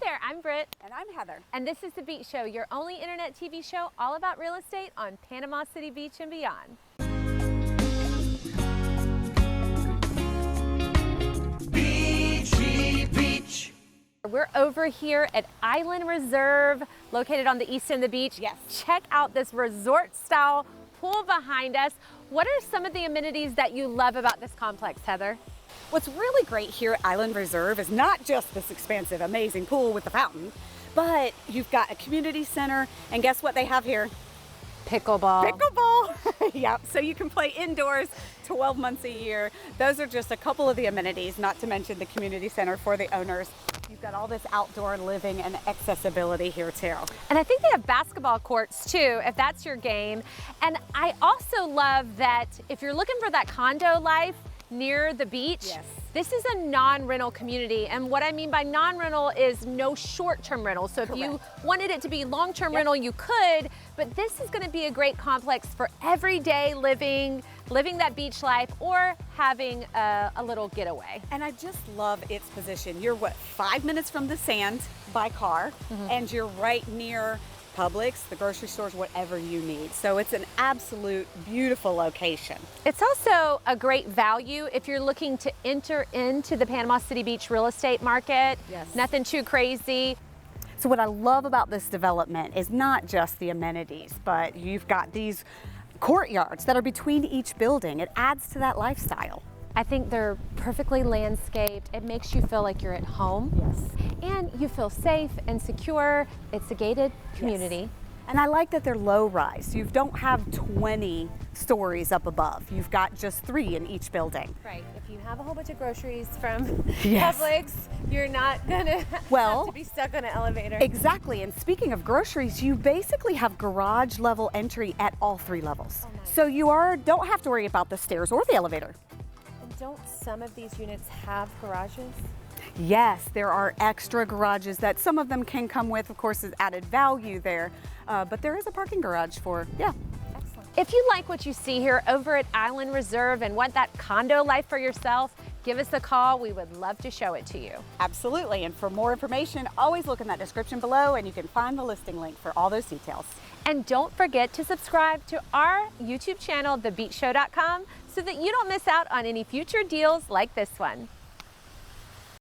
there, I'm Britt. And I'm Heather. And this is The Beach Show, your only internet TV show all about real estate on Panama City Beach and beyond. Beachy Beach. We're over here at Island Reserve, located on the east end of the beach. Yes. Check out this resort-style pool behind us. What are some of the amenities that you love about this complex, Heather? What's really great here at Island Reserve is not just this expansive, amazing pool with the fountain, but you've got a community center, and guess what they have here? Pickleball. Pickleball! Yep, so you can play indoors 12 months a year. Those are just a couple of the amenities, not to mention the community center for the owners. You've got all this outdoor living and accessibility here too. And I think they have basketball courts too, if that's your game. And I also love that if you're looking for that condo life near the beach, yes, this is a non-rental community. And what I mean by non-rental is no short-term rental. So if you wanted it to be long-term rental, you could, but this is gonna be a great complex for everyday living that beach life, or having a little getaway. And I just love its position. You're 5 minutes from the sand by car, and you're right near Publix, the grocery stores, whatever you need. So it's an absolute beautiful location. It's also a great value if you're looking to enter into the Panama City Beach real estate market. Yes. Nothing too crazy. So what I love about this development is not just the amenities, but you've got these courtyards that are between each building. It adds to that lifestyle. I think they're perfectly landscaped. It makes you feel like you're at home. Yes. And you feel safe and secure. It's a gated community. Yes. And I like that they're low rise. You don't have 20 stories up above. You've got just 3 in each building. Right. If you have a whole bunch of groceries from Yes. Publix, you're not gonna have to be stuck on an elevator. Exactly. And speaking of groceries, you basically have garage level entry at all 3 levels. Oh, nice. So you don't have to worry about the stairs or the elevator. Don't some of these units have garages? Yes, there are extra garages that some of them can come with, of course, is added value there, but there is a parking garage for, Excellent. If you like what you see here over at Island Reserve and want that condo life for yourself, give us a call. We would love to show it to you. Absolutely. And for more information, always look in that description below and you can find the listing link for all those details. And don't forget to subscribe to our YouTube channel, thebeachshow.com, so that you don't miss out on any future deals like this one.